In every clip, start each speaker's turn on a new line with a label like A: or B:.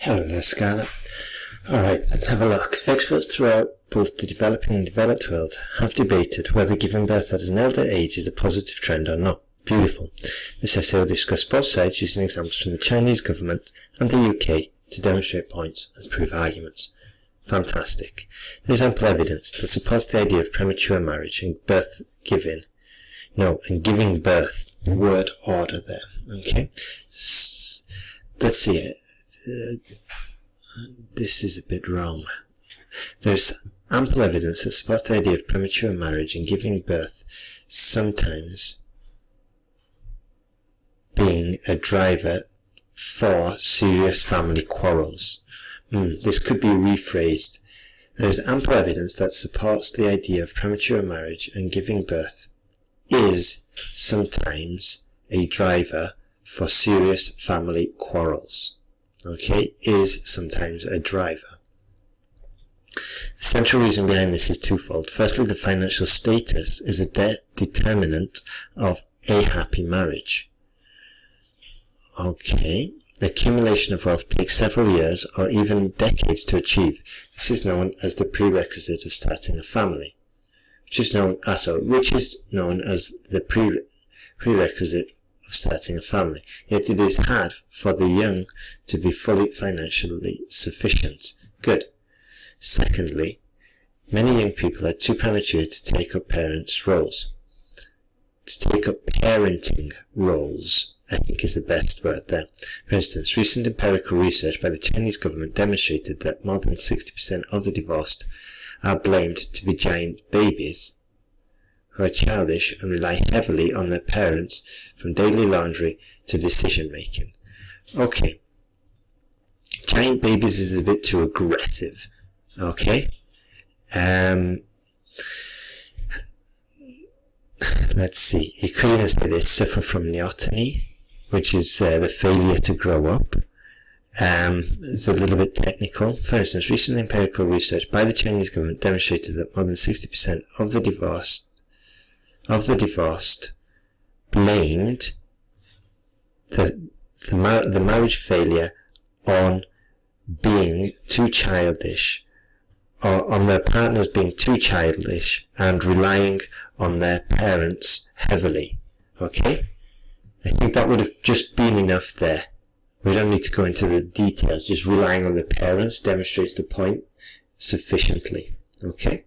A: Hello there, Scarlet. Alright, let's have a look. Experts throughout both the developing and developed world have debated whether giving birth at an elder age is a positive trend or not. Beautiful. This essay will discuss both sides using examples from the Chinese government and the UK to demonstrate points and prove arguments. Fantastic. There is ample evidence that supports the idea of premature marriage and giving birth. The word order there. Okay. Let's see it. This is a bit wrong. There's ample evidence that supports the idea of premature marriage and giving birth sometimes being a driver for serious family quarrels. This could be rephrased. There is ample evidence that supports the idea of premature marriage and giving birth is sometimes a driver for serious family quarrels. Okay, is sometimes a driver. The central reason behind this is twofold. Firstly, the financial status is a determinant of a happy marriage. Okay, the accumulation of wealth takes several years or even decades to achieve. This is known as the prerequisite of starting a family, which is known as the prerequisite of starting a family. Yet it is hard for the young to be fully financially sufficient. Good. Secondly, many young people are too premature to take up parenting roles, I think is the best word there. For instance, recent empirical research by the Chinese government demonstrated that more than 60% of the divorced are blamed to be giant babies who are childish and rely heavily on their parents from daily laundry to decision making. Okay. Giant babies is a bit too aggressive. Okay. Let's see. You could even say they suffer from neoteny, which is the failure to grow up. It's a little bit technical. For instance, recent empirical research by the Chinese government demonstrated that more than 60% of the divorced blamed the marriage failure on being too childish, or on their partners being too childish and relying on their parents heavily. Okay? I think that would have just been enough there. We don't need to go into the details. Just relying on the parents demonstrates the point sufficiently. Okay?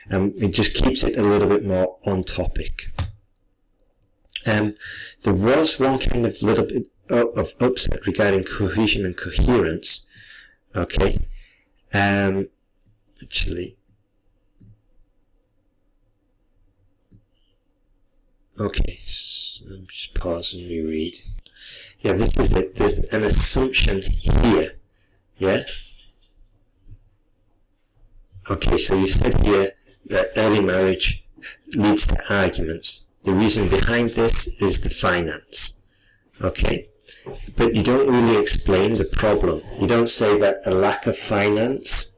A: It just keeps it a little bit more on topic. There was one kind of little bit of upset regarding cohesion and coherence. Okay? Actually, okay, so let me just pause and reread. Yeah, this is it. There's an assumption here. Yeah? Okay, so you said here that early marriage leads to arguments. The reason behind this is the finance. Okay? But you don't really explain the problem. You don't say that a lack of finance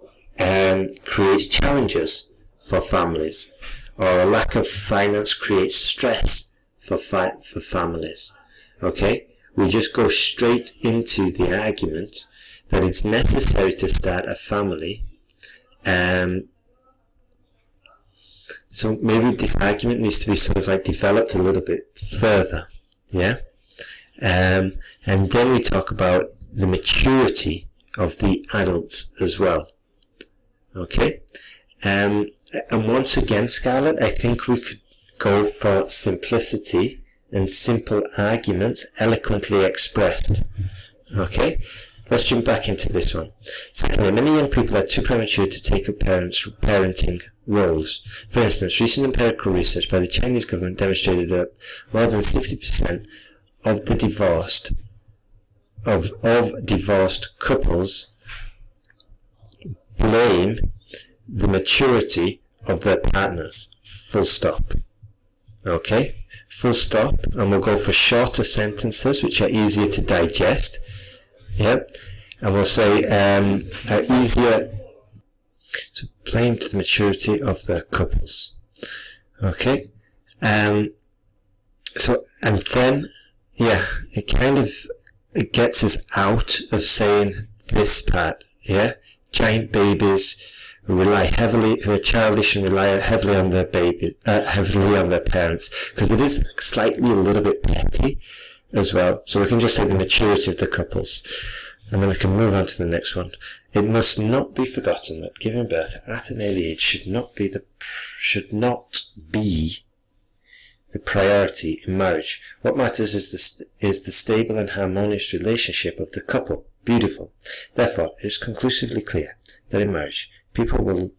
A: creates challenges for families, or a lack of finance creates stress for families. Okay? We just go straight into the argument that it's necessary to start a family. So maybe this argument needs to be sort of like developed a little bit further. Yeah? And then we talk about the maturity of the adults as well. Okay? And once again, Scarlet, I think we could go for simplicity and simple arguments eloquently expressed. Okay? Let's jump back into this one. Secondly, many young people are too premature to take up parenting roles. For instance, recent empirical research by the Chinese government demonstrated that more than 60% of the divorced couples blame the maturity of their partners. Full stop. Okay? Full stop. And we'll go for shorter sentences which are easier to digest. Yep. And we'll say are easier to blame to the maturity of their couples. Okay? So, and then, yeah, it kind of it gets us out of saying this part, yeah? Giant babies who are childish and rely heavily on their parents, because it is slightly a little bit petty as well. So we can just say the maturity of the couples, and then we can move on to the next one. It must not be forgotten that giving birth at an early age should not be the priority in marriage. What matters is the stable and harmonious relationship of the couple. Beautiful. Therefore, it is conclusively clear that in marriage, people will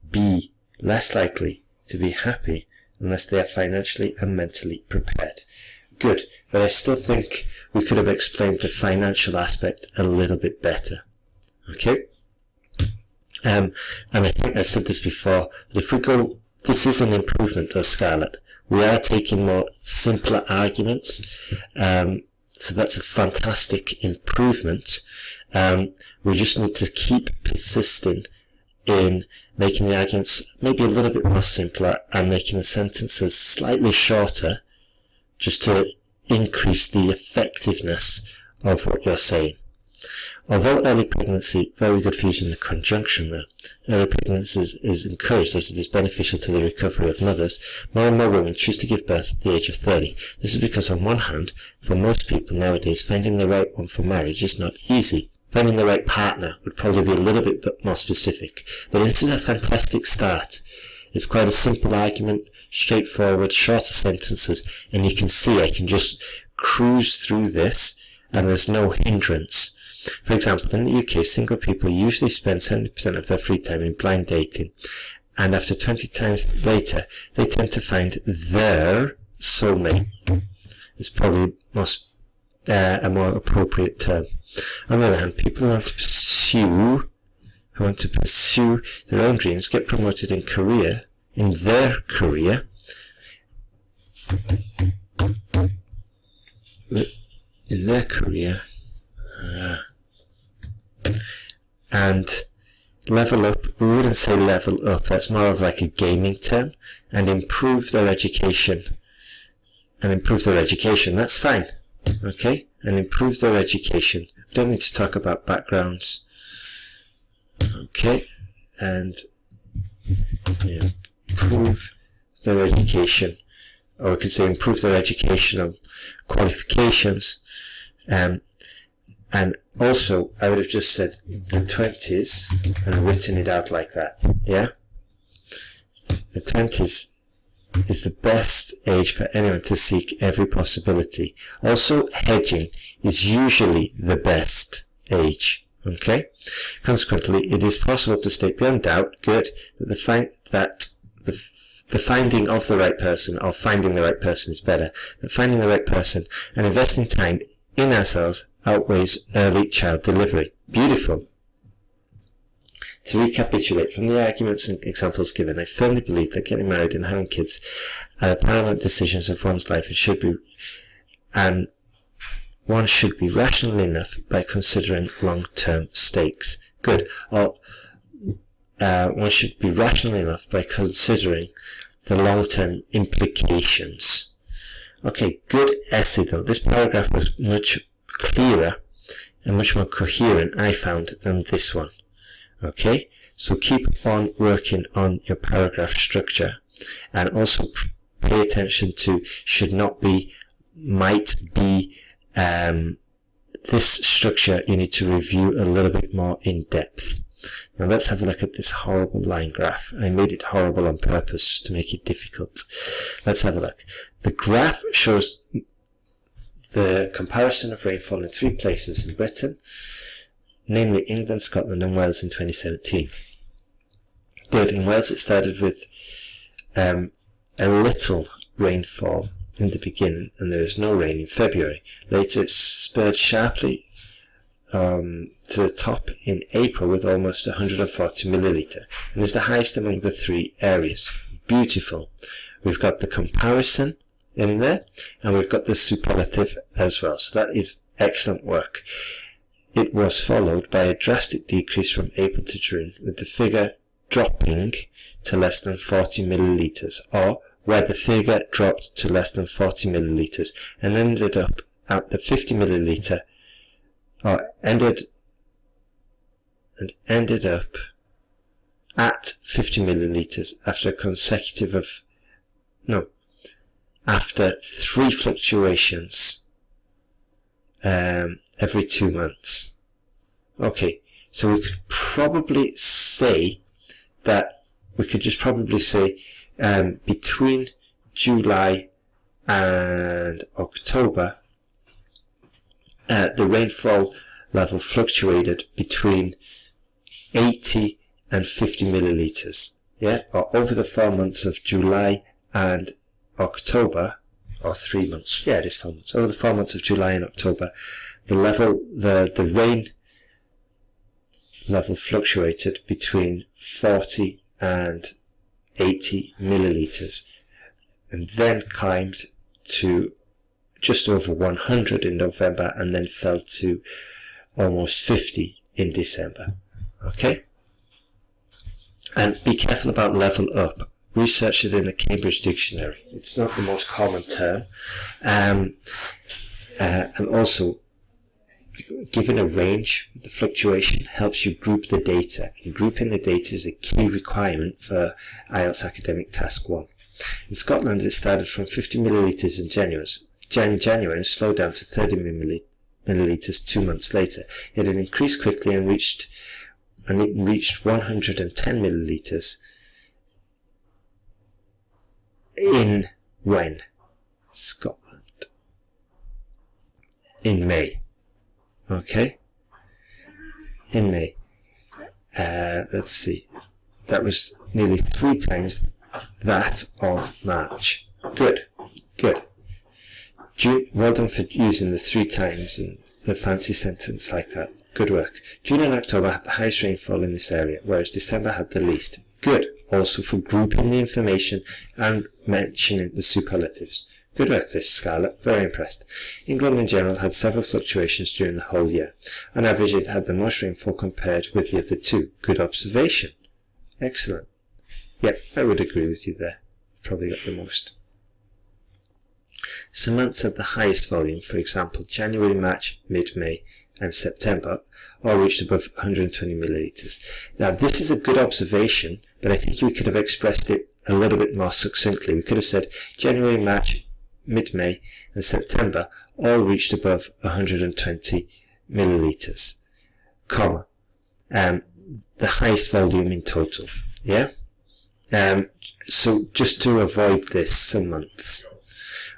A: be less likely to be happy unless they are financially and mentally prepared. Good, but I still think we could have explained the financial aspect a little bit better. Okay? And I think I've said this before, but if we go, this is an improvement though, Scarlet. We are taking more simpler arguments, so that's a fantastic improvement. We just need to keep persisting in making the arguments maybe a little bit more simpler and making the sentences slightly shorter, just to increase the effectiveness of what you're saying. Although early pregnancy, very good for using the conjunction there, early pregnancy is encouraged as it is beneficial to the recovery of mothers, more and more women choose to give birth at the age of 30. This is because on one hand, for most people nowadays, finding the right one for marriage is not easy. Finding the right partner would probably be a little bit more specific, but this is a fantastic start. It's quite a simple argument, straightforward, shorter sentences, and you can see I can just cruise through this and there's no hindrance. For example, in the UK, single people usually spend 70% of their free time in blind dating, and after 20 times later, they tend to find their soulmate. It's probably a more appropriate term. On the other hand, people who want to pursue their own dreams, get promoted in their career, and level up. We wouldn't say level up, that's more of like a gaming term, and improve their education. That's fine. Okay? And improve their education. We don't need to talk about backgrounds. Okay? And improve their education. Or we could say improve their educational qualifications. And also, I would have just said the 20s and written it out like that. Yeah? The 20s is the best age for anyone to seek every possibility. Also, hedging is usually the best age. Okay? Consequently, it is possible to state beyond doubt, good, that the finding of the right person, or finding the right person is better, that finding the right person and investing time in ourselves outweighs early child delivery. Beautiful. To recapitulate from the arguments and examples given, I firmly believe that getting married and having kids are the paramount decisions of one's life and one should be rational enough by considering long-term stakes. Good. Or one should be rational enough by considering the long-term implications. Okay, good essay though. This paragraph was much clearer and much more coherent, I found, than this one. Okay, so keep on working on your paragraph structure, and also pay attention to should not be, might be. This structure you need to review a little bit more in depth. Now let's have a look at this horrible line graph. I made it horrible on purpose just to make it difficult. Let's have a look. The graph shows the comparison of rainfall in 3 places in Britain, namely England, Scotland and Wales in 2017. Good. In Wales it started with a little rainfall in the beginning, and there is no rain in February. Later it spurred sharply to the top in April with almost 140 milliliter, and is the highest among the 3 areas. Beautiful. We've got the comparison in there, and we've got the superlative as well. So that is excellent work. It was followed by a drastic decrease from April to June, with the figure dropping to less than 40 milliliters, or where the figure dropped to less than 40 milliliters and ended up at the 50 milliliter, or ended and ended up at 50 millilitres after a consecutive of, after 3 fluctuations every 2 months. Okay, so we could probably say that, between July and October, the rainfall level fluctuated between 80 and 50 millilitres, or over the 4 months of July and October, or 3 months, it is 4 months, over the 4 months of July and October, the rain level fluctuated between 40 and 80 millilitres, and then climbed to just over 100 in November, and then fell to almost 50 in December. Okay? And be careful about level up. Research it in the Cambridge Dictionary. It's not the most common term. And also, given a range, the fluctuation helps you group the data. And grouping the data is a key requirement for IELTS Academic Task 1. In Scotland, it started from 50 millilitres in January and slowed down to 30 millilitres 2 months later. It had increased quickly and reached 110 millilitres in when? Scotland. In May. Okay? In May. Let's see. That was nearly 3 times that of March. Good. Good. June, well done for using the 3 times and the fancy sentence like that. Good work. June and October had the highest rainfall in this area, whereas December had the least. Good. Also for grouping the information and mentioning the superlatives. Good work this, Scarlet. Very impressed. England in general had several fluctuations during the whole year. On average, it had the most rainfall compared with the other 2. Good observation. Excellent. Yep, I would agree with you there. Probably got the most. Some months had the highest volume, for example, January, March, mid-May, and September, all reached above 120 millilitres. Now, this is a good observation, but I think we could have expressed it a little bit more succinctly. We could have said January, March, mid-May, and September all reached above 120 millilitres, comma, the highest volume in total. Yeah? So just to avoid this, some months.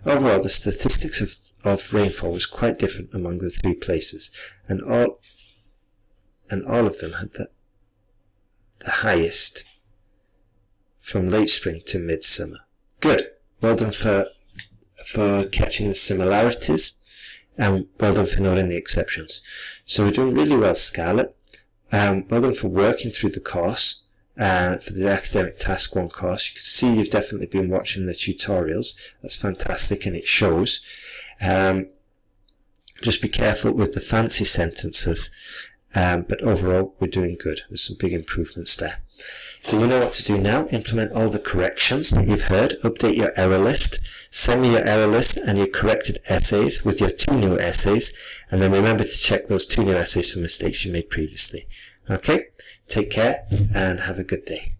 A: Overall, the statistics of rainfall was quite different among the 3 places, and all of them had the highest from late spring to midsummer. Good. Well done for catching the similarities, and well done for noting the exceptions. So we're doing really well, Scarlet. Well done for working through the course. For the Academic Task 1 course. You can see you've definitely been watching the tutorials. That's fantastic, and it shows. Just be careful with the fancy sentences, but overall we're doing good. There's some big improvements there. So you know what to do now. Implement all the corrections that you've heard. Update your error list. Send me your error list and your corrected essays with your 2 new essays, and then remember to check those 2 new essays for mistakes you made previously. Okay? Take care and have a good day.